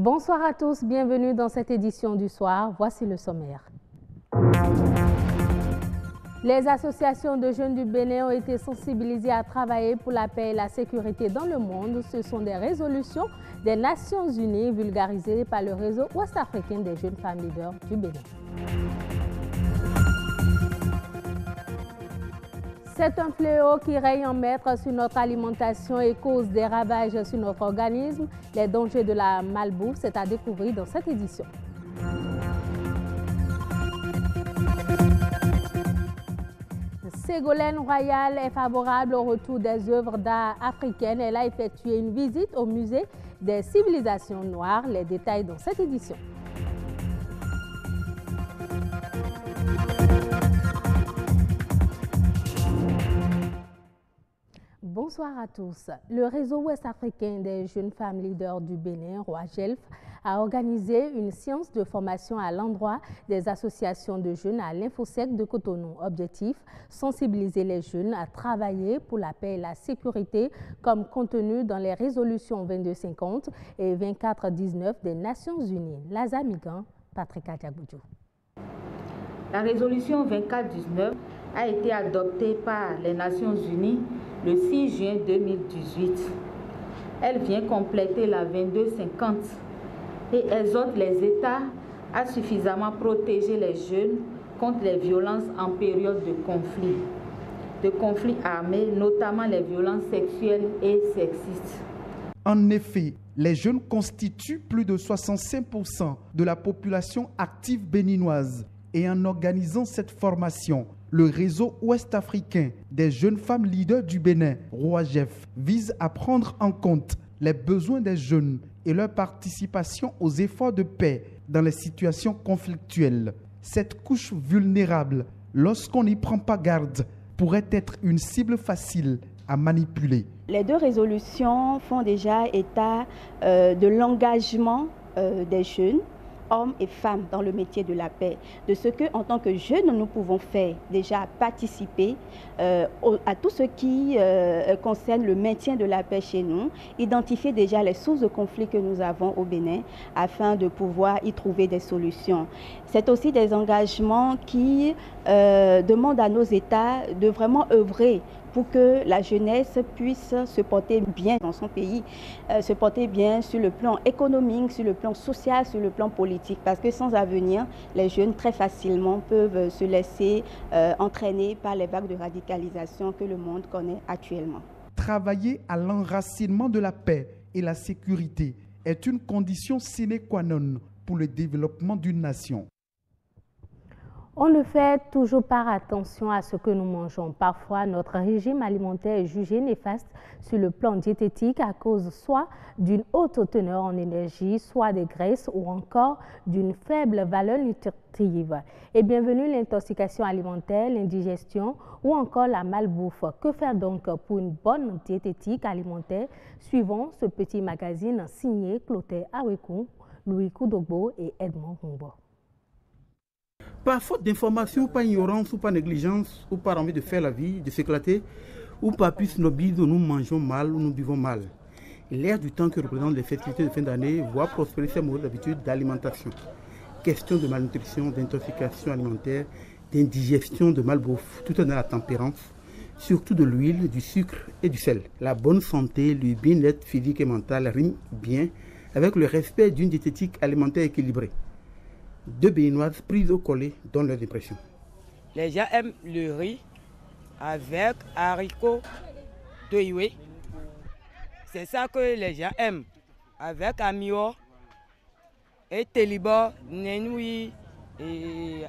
Bonsoir à tous, bienvenue dans cette édition du soir. Voici le sommaire. Les associations de jeunes du Bénin ont été sensibilisées à travailler pour la paix et la sécurité dans le monde. Ce sont des résolutions des Nations Unies vulgarisées par le réseau ouest-africain des jeunes femmes leaders du Bénin. C'est un fléau qui règne en maître sur notre alimentation et cause des ravages sur notre organisme. Les dangers de la malbouffe, c'est à découvrir dans cette édition. Ségolène Royal est favorable au retour des œuvres d'art africaines. Elle a effectué une visite au musée des civilisations noires. Les détails dans cette édition. Bonsoir à tous. Le réseau ouest-africain des jeunes femmes leaders du Bénin, ROAGELF, a organisé une séance de formation à l'endroit des associations de jeunes à l'Infosec de Cotonou. Objectif, sensibiliser les jeunes à travailler pour la paix et la sécurité comme contenu dans les résolutions 2250 et 2419 des Nations Unies. Laza Migan, Patrick Adjagoudjou. La résolution 2419 a été adoptée par les Nations Unies le 6 juin 2018. Elle vient compléter la 2250 et exhorte les États à suffisamment protéger les jeunes contre les violences en période de conflits armés, notamment les violences sexuelles et sexistes. En effet, les jeunes constituent plus de 65% de la population active béninoise. Et en organisant cette formation, le réseau ouest-africain des jeunes femmes leaders du Bénin, ROAGEF, vise à prendre en compte les besoins des jeunes et leur participation aux efforts de paix dans les situations conflictuelles. Cette couche vulnérable, lorsqu'on n'y prend pas garde, pourrait être une cible facile à manipuler. Les deux résolutions font déjà état de l'engagement des jeunes, hommes et femmes dans le métier de la paix, de ce que, en tant que jeunes, nous pouvons faire, déjà participer à tout ce qui concerne le maintien de la paix chez nous, identifier déjà les sources de conflits que nous avons au Bénin afin de pouvoir y trouver des solutions. C'est aussi des engagements qui demandent à nos États de vraiment œuvrer pour que la jeunesse puisse se porter bien dans son pays, se porter bien sur le plan économique, sur le plan social, sur le plan politique. Parce que sans avenir, les jeunes très facilement peuvent se laisser entraîner par les vagues de radicalisation que le monde connaît actuellement. Travailler à l'enracinement de la paix et la sécurité est une condition sine qua non pour le développement d'une nation. On ne fait toujours pas attention à ce que nous mangeons. Parfois, notre régime alimentaire est jugé néfaste sur le plan diététique à cause soit d'une haute teneur en énergie, soit des graisses ou encore d'une faible valeur nutritive. Et bienvenue l'intoxication alimentaire, l'indigestion ou encore la malbouffe. Que faire donc pour une bonne diététique alimentaire? Suivons ce petit magazine signé Clotaire Awekou, Louis Koudogbo et Edmond Humbo. Par faute d'information, par ignorance ou par négligence, ou par envie de faire la vie, de s'éclater, ou par plus snobisme, nous mangeons mal ou nous buvons mal. L'air du temps que représentent les festivités de fin d'année voit prospérer ces mauvaises habitudes d'alimentation. Question de malnutrition, d'intoxication alimentaire, d'indigestion, de malbouffe, tout en la tempérance, surtout de l'huile, du sucre et du sel. La bonne santé, le bien-être physique et mental riment bien avec le respect d'une diététique alimentaire équilibrée. Deux Béninoises prises au collet donnent leurs impressions. Les gens aiment le riz avec haricots toyoué. C'est ça que les gens aiment. Avec amio et télibo, nénoui et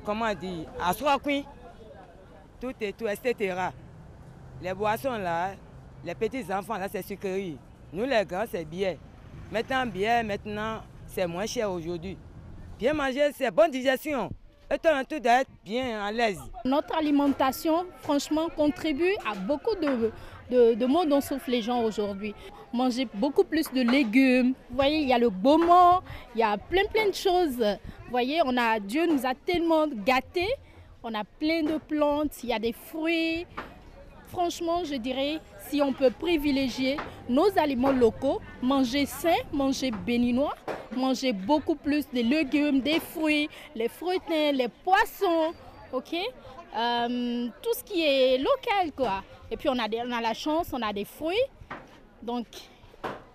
comment dire, assoakui, tout et tout, etc. Les boissons là, les petits enfants là, c'est sucrerie. Nous les grands, c'est bien. Maintenant, c'est moins cher aujourd'hui. Bien manger, c'est bonne digestion. Et tout d'être bien à l'aise. Notre alimentation, franchement, contribue à beaucoup de maux dont souffrent les gens aujourd'hui. Manger beaucoup plus de légumes. Vous voyez, il y a le beaumont, il y a plein de choses. Vous voyez, Dieu nous a tellement gâtés. On a plein de plantes, il y a des fruits. Franchement, je dirais, si on peut privilégier nos aliments locaux, manger sain, manger béninois, manger beaucoup plus de légumes, des fruits, les fruitins, les poissons, ok? Tout ce qui est local, quoi. Et puis on a la chance, on a des fruits. Donc,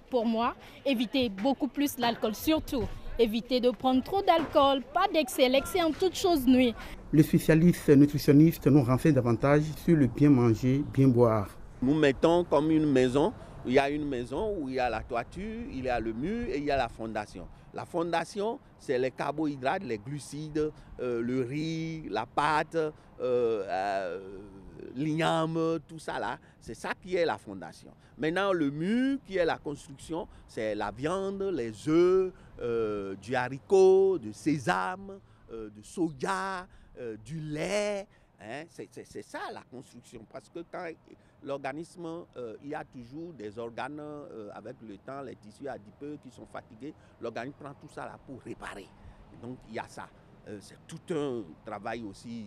pour moi, éviter beaucoup plus l'alcool, surtout. Éviter de prendre trop d'alcool, pas d'excès. L'excès en toute chose nuit. Les spécialistes nutritionnistes nous renseignent davantage sur le bien manger, bien boire. Nous mettons comme une maison. Il y a une maison où il y a la toiture, il y a le mur et il y a la fondation. La fondation, c'est les carbohydrates, les glucides, le riz, la pâte, l'igname, tout ça là. C'est ça qui est la fondation. Maintenant, le mur qui est la construction, c'est la viande, les œufs, du haricot, du sésame, du soja, du lait. Hein? C'est ça la construction. Parce que quand l'organisme, il y a toujours des organes avec le temps, les tissus adipeux qui sont fatigués. L'organisme prend tout ça là pour réparer. Et donc il y a ça. C'est tout un travail aussi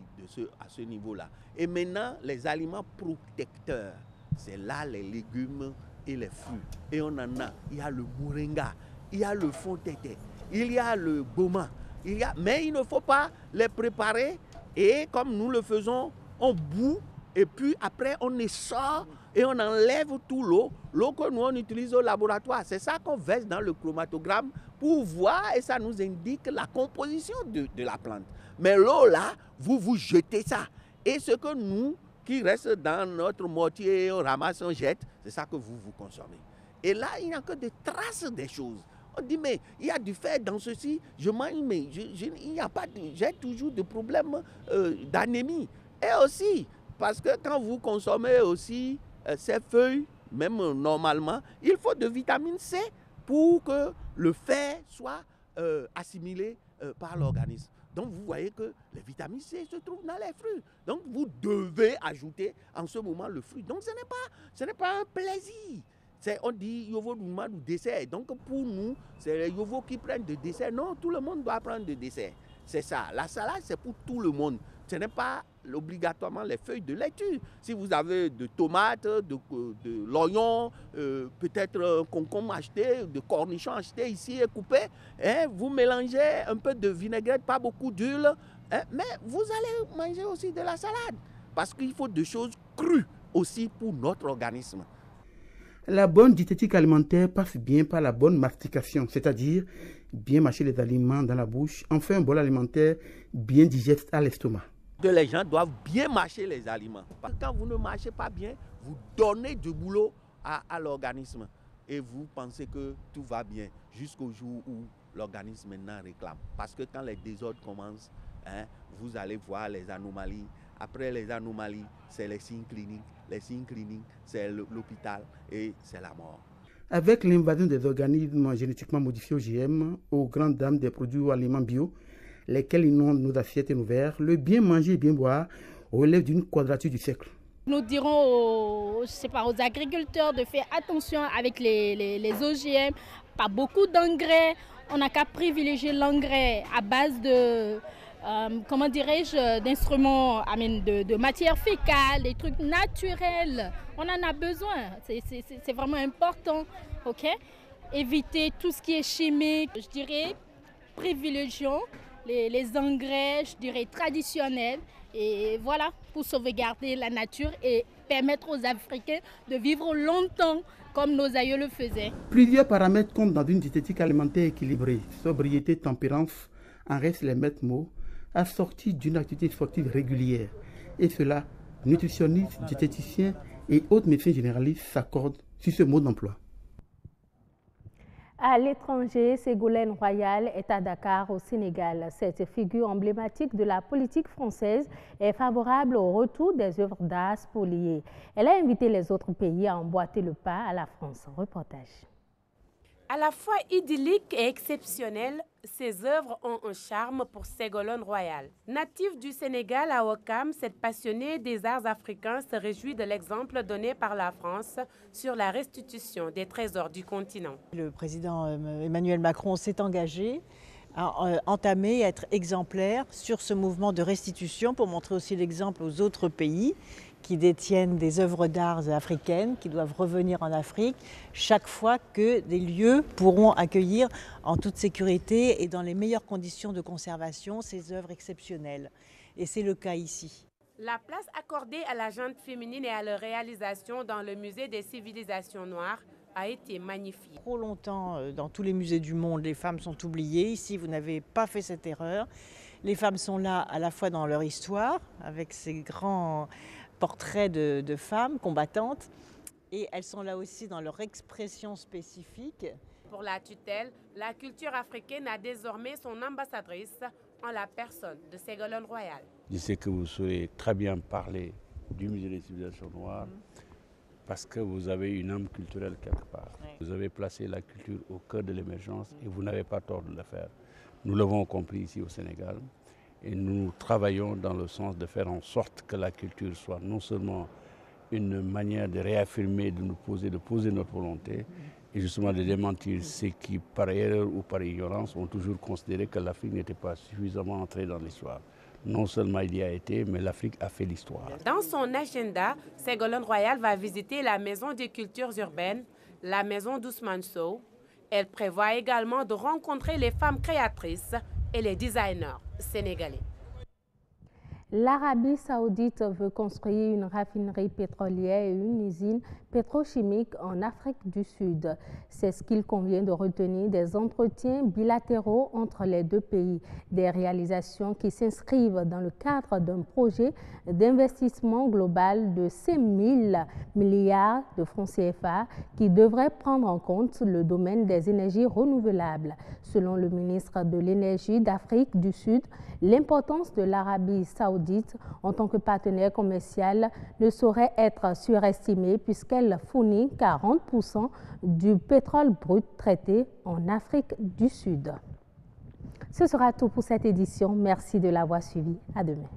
à ce niveau-là. Et maintenant, les aliments protecteurs, c'est là les légumes et les fruits. Et on en a. Il y a le moringa, il y a le fontété, il y a le goma. Mais il ne faut pas les préparer et comme nous le faisons, on bout et puis après on essore et on enlève tout l'eau que nous on utilise au laboratoire. C'est ça qu'on verse dans le chromatogramme pour voir et ça nous indique la composition de la plante. Mais l'eau là, vous jetez ça. Et ce que nous, qui reste dans notre mortier, on ramasse, on jette, c'est ça que vous consommez. Et là, il n'y a que des traces des choses. On dit, mais il y a du fer dans ceci, je mange, mais il n'y a pas j'ai toujours des problèmes d'anémie. Et aussi, parce que quand vous consommez aussi ces feuilles, même normalement, il faut de vitamine C pour que le fer soit assimilé par l'organisme. Donc vous voyez que les vitamines C se trouvent dans les fruits. Donc vous devez ajouter en ce moment le fruit. Donc ce n'est pas un plaisir. On dit yovo du dessert. Donc pour nous, c'est les yovo qui prennent de dessert. Non, tout le monde doit prendre de dessert. C'est ça. La salade, c'est pour tout le monde. Ce n'est pas obligatoirement les feuilles de laitue. Si vous avez de tomates, de l'oignon, peut-être un concombre acheté, de cornichons achetés ici et coupés, hein, vous mélangez un peu de vinaigrette, pas beaucoup d'huile, hein, mais vous allez manger aussi de la salade. Parce qu'il faut des choses crues aussi pour notre organisme. La bonne diététique alimentaire passe bien par la bonne mastication, c'est-à-dire bien mâcher les aliments dans la bouche, enfin un bol alimentaire bien digeste à l'estomac. Les gens doivent bien mâcher les aliments. Parce que quand vous ne mâchez pas bien, vous donnez du boulot à l'organisme. Et vous pensez que tout va bien jusqu'au jour où l'organisme maintenant réclame. Parce que quand les désordres commencent, hein, vous allez voir les anomalies. Après les anomalies, c'est les signes cliniques. Les signes cliniques, c'est l'hôpital et c'est la mort. Avec l'invasion des organismes génétiquement modifiés OGM aux grandes dames des produits ou aliments bio, lesquels inondent nos assiettes et nos verres, le bien manger et bien boire relève d'une quadrature du cercle. Nous dirons aux agriculteurs de faire attention avec les OGM, pas beaucoup d'engrais. On n'a qu'à privilégier l'engrais à base de, d'instruments, de matières fécales, des trucs naturels. On en a besoin, c'est vraiment important, ok? Éviter tout ce qui est chimique, je dirais, privilégions les engrais, je dirais, traditionnels. Et voilà, pour sauvegarder la nature et permettre aux Africains de vivre longtemps comme nos aïeux le faisaient. Plusieurs paramètres comptent dans une diététique alimentaire équilibrée. Sobriété, tempérance, en restent les maîtres mots, assortis d'une activité sportive régulière. Et cela, nutritionnistes, diététiciens et autres médecins généralistes s'accordent sur ce mode d'emploi. À l'étranger, Ségolène Royal est à Dakar, au Sénégal. Cette figure emblématique de la politique française est favorable au retour des œuvres d'art spoliées. Elle a invité les autres pays à emboîter le pas à la France. Reportage. À la fois idyllique et exceptionnelle, ces œuvres ont un charme pour Ségolène Royal. Native du Sénégal à Ouakam, cette passionnée des arts africains se réjouit de l'exemple donné par la France sur la restitution des trésors du continent. Le président Emmanuel Macron s'est engagé à entamer, à être exemplaire sur ce mouvement de restitution pour montrer aussi l'exemple aux autres pays qui détiennent des œuvres d'art africaines qui doivent revenir en Afrique chaque fois que des lieux pourront accueillir en toute sécurité et dans les meilleures conditions de conservation ces œuvres exceptionnelles. Et c'est le cas ici. La place accordée à la gente féminine et à leur réalisation dans le musée des civilisations noires a été magnifiée. Trop longtemps, dans tous les musées du monde, les femmes sont oubliées. Ici, vous n'avez pas fait cette erreur. Les femmes sont là à la fois dans leur histoire, avec ces grands portraits de femmes combattantes, et elles sont là aussi dans leur expression spécifique. Pour la tutelle, la culture africaine a désormais son ambassadrice en la personne de Ségolène Royal. Je sais que vous saurez très bien parler du musée des civilisations noires parce que vous avez une âme culturelle quelque part. Oui. Vous avez placé la culture au cœur de l'émergence et vous n'avez pas tort de le faire. Nous l'avons compris ici au Sénégal et nous travaillons dans le sens de faire en sorte que la culture soit non seulement une manière de réaffirmer, de poser notre volonté et justement de démentir ceux qui, par erreur ou par ignorance, ont toujours considéré que l'Afrique n'était pas suffisamment entrée dans l'histoire. Non seulement il y a été, mais l'Afrique a fait l'histoire. Dans son agenda, Ségolène Royal va visiter la Maison des cultures urbaines, la Maison d'Ousmane Sow. Elle prévoit également de rencontrer les femmes créatrices et les designers sénégalais. L'Arabie saoudite veut construire une raffinerie pétrolière et une usine pétrochimique en Afrique du Sud. C'est ce qu'il convient de retenir des entretiens bilatéraux entre les deux pays. Des réalisations qui s'inscrivent dans le cadre d'un projet d'investissement global de 5 000 milliards de francs CFA qui devrait prendre en compte le domaine des énergies renouvelables. Selon le ministre de l'Énergie d'Afrique du Sud, l'importance de l'Arabie saoudite en tant que partenaire commercial ne saurait être surestimée puisqu'elle fournit 40% du pétrole brut traité en Afrique du Sud. Ce sera tout pour cette édition. Merci de l'avoir suivi. À demain.